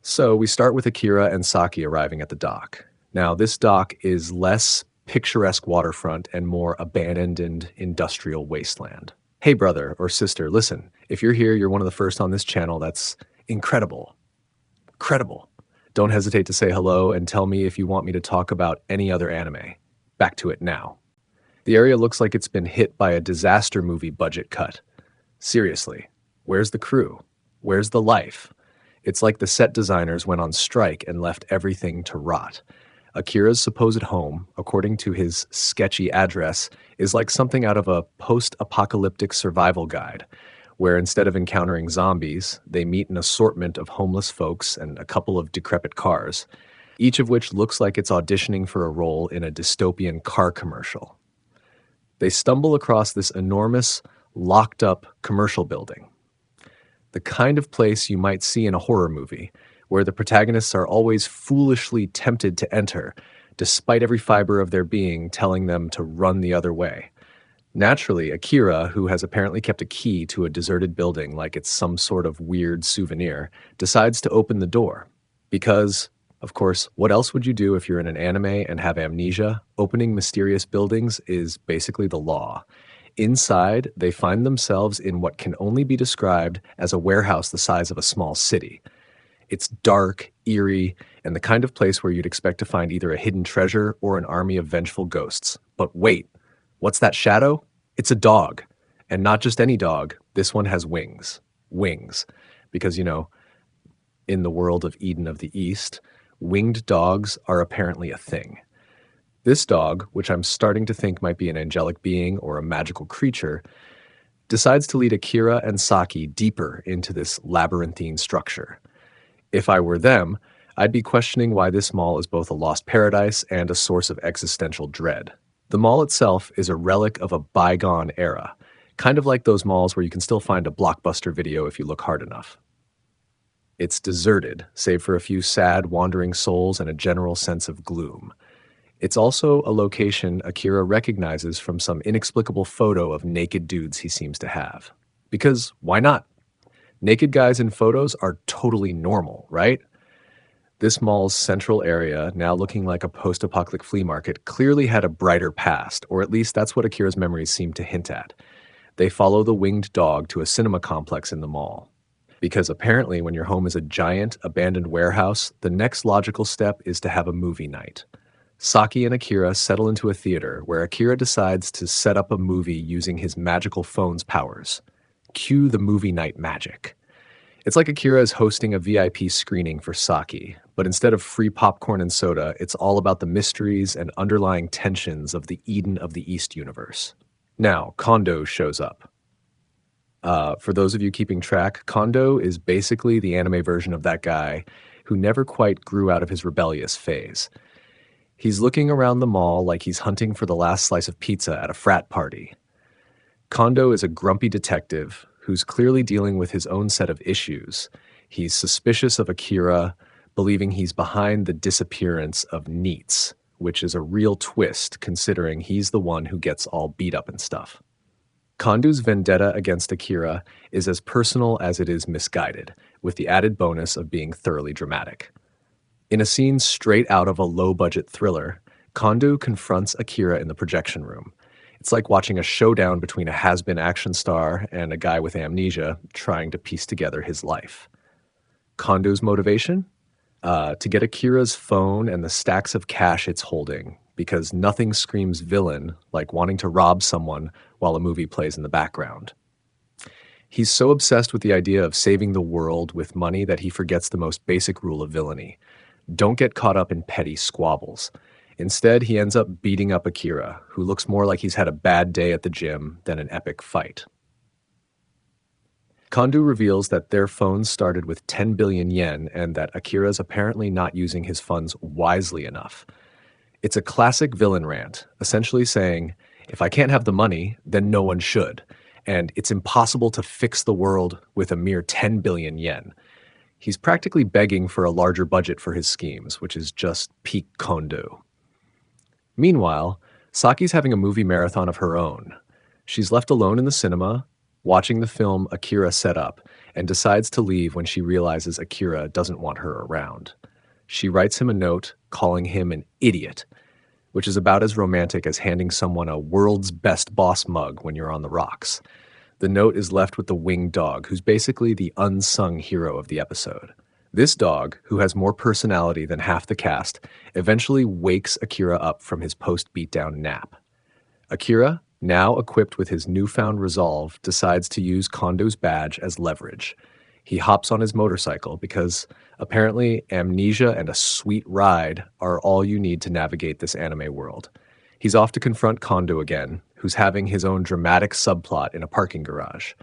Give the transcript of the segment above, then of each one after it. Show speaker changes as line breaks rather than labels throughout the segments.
So we start with Akira and Saki arriving at the dock. Now, this dock is less picturesque waterfront and more abandoned industrial wasteland. Hey, brother or sister, listen, if you're here, you're one of the first on this channel. That's incredible. Credible. Don't hesitate to say hello and tell me if you want me to talk about any other anime. Back to it now. The area looks like it's been hit by a disaster movie budget cut. Seriously, where's the crew? Where's the life? It's like the set designers went on strike and left everything to rot. Akira's supposed home, according to his sketchy address, is like something out of a post-apocalyptic survival guide, where instead of encountering zombies, they meet an assortment of homeless folks and a couple of decrepit cars, each of which looks like it's auditioning for a role in a dystopian car commercial. They stumble across this enormous, locked-up commercial building. The kind of place you might see in a horror movie, where the protagonists are always foolishly tempted to enter, despite every fiber of their being telling them to run the other way. Naturally, Akira, who has apparently kept a key to a deserted building like it's some sort of weird souvenir, decides to open the door. Because, of course, what else would you do if you're in an anime and have amnesia? Opening mysterious buildings is basically the law. Inside, they find themselves in what can only be described as a warehouse the size of a small city. It's dark, eerie, and the kind of place where you'd expect to find either a hidden treasure or an army of vengeful ghosts. But wait, what's that shadow? It's a dog. And not just any dog, this one has wings. Wings. Because, in the world of Eden of the East, winged dogs are apparently a thing. This dog, which I'm starting to think might be an angelic being or a magical creature, decides to lead Akira and Saki deeper into this labyrinthine structure. If I were them, I'd be questioning why this mall is both a lost paradise and a source of existential dread. The mall itself is a relic of a bygone era, kind of like those malls where you can still find a Blockbuster video if you look hard enough. It's deserted, save for a few sad, wandering souls and a general sense of gloom. It's also a location Akira recognizes from some inexplicable photo of naked dudes he seems to have. Because why not? Naked guys in photos are totally normal, right? This mall's central area, now looking like a post-apocalyptic flea market, clearly had a brighter past, or at least that's what Akira's memories seem to hint at. They follow the winged dog to a cinema complex in the mall. Because apparently when your home is a giant, abandoned warehouse, the next logical step is to have a movie night. Saki and Akira settle into a theater where Akira decides to set up a movie using his magical phone's powers. Cue the movie night magic. It's like Akira is hosting a VIP screening for Saki, but instead of free popcorn and soda, it's all about the mysteries and underlying tensions of the Eden of the East universe. Now, Kondou shows up. For those of you keeping track, Kondou is basically the anime version of that guy who never quite grew out of his rebellious phase. He's looking around the mall like he's hunting for the last slice of pizza at a frat party. Kondou is a grumpy detective who's clearly dealing with his own set of issues. He's suspicious of Akira, believing he's behind the disappearance of Neats, which is a real twist considering he's the one who gets all beat up and stuff. Kondou's vendetta against Akira is as personal as it is misguided, with the added bonus of being thoroughly dramatic. In a scene straight out of a low-budget thriller, Kondou confronts Akira in the projection room. It's like watching a showdown between a has-been action star and a guy with amnesia trying to piece together his life. Kondou's motivation? To get Akira's phone and the stacks of cash it's holding, because nothing screams villain like wanting to rob someone while a movie plays in the background. He's so obsessed with the idea of saving the world with money that he forgets the most basic rule of villainy. Don't get caught up in petty squabbles. Instead, he ends up beating up Akira, who looks more like he's had a bad day at the gym than an epic fight. Kondou reveals that their phones started with 10 billion yen and that Akira's apparently not using his funds wisely enough. It's a classic villain rant, essentially saying, if I can't have the money, then no one should, and it's impossible to fix the world with a mere 10 billion yen. He's practically begging for a larger budget for his schemes, which is just peak Kondou. Meanwhile, Saki's having a movie marathon of her own. She's left alone in the cinema, watching the film Akira set up, and decides to leave when she realizes Akira doesn't want her around. She writes him a note calling him an idiot, which is about as romantic as handing someone a world's best boss mug when you're on the rocks. The note is left with the winged dog, who's basically the unsung hero of the episode. This dog, who has more personality than half the cast, eventually wakes Akira up from his post-beatdown nap. Akira, now equipped with his newfound resolve, decides to use Kondou's badge as leverage. He hops on his motorcycle because apparently amnesia and a sweet ride are all you need to navigate this anime world. He's off to confront Kondou again, who's having his own dramatic subplot in a parking garage.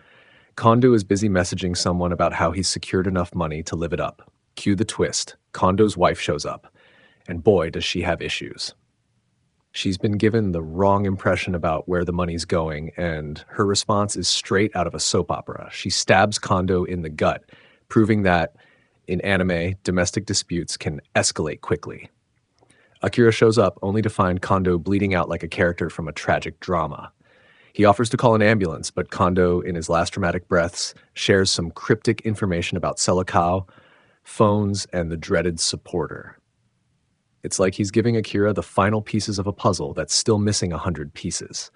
Kondou is busy messaging someone about how he's secured enough money to live it up. Cue the twist. Kondou's wife shows up. And boy, does she have issues. She's been given the wrong impression about where the money's going, and her response is straight out of a soap opera. She stabs Kondou in the gut, proving that, in anime, domestic disputes can escalate quickly. Akira shows up only to find Kondou bleeding out like a character from a tragic drama. He offers to call an ambulance, but Kondou, in his last dramatic breaths, shares some cryptic information about Selakao, phones, and the dreaded supporter. It's like he's giving Akira the final pieces of a puzzle that's still missing 100 pieces.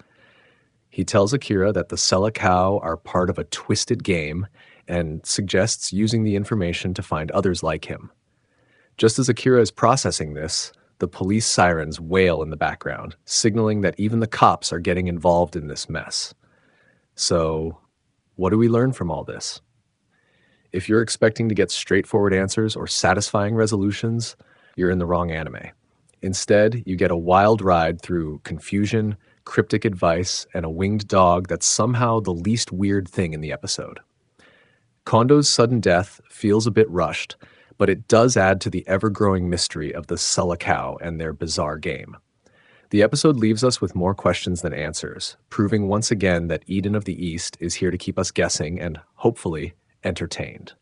He tells Akira that the Selakao are part of a twisted game and suggests using the information to find others like him. Just as Akira is processing this, the police sirens wail in the background, signaling that even the cops are getting involved in this mess. So, what do we learn from all this? If you're expecting to get straightforward answers or satisfying resolutions, you're in the wrong anime. Instead, you get a wild ride through confusion, cryptic advice, and a winged dog that's somehow the least weird thing in the episode. Kondou's sudden death feels a bit rushed, but it does add to the ever-growing mystery of the Selakao and their bizarre game. The episode leaves us with more questions than answers, proving once again that Eden of the East is here to keep us guessing and, hopefully, entertained.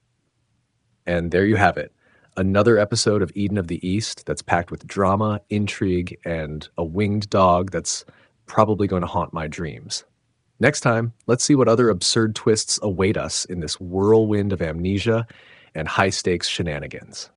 And there you have it. Another episode of Eden of the East that's packed with drama, intrigue, and a winged dog that's probably going to haunt my dreams. Next time, let's see what other absurd twists await us in this whirlwind of amnesia and high-stakes shenanigans.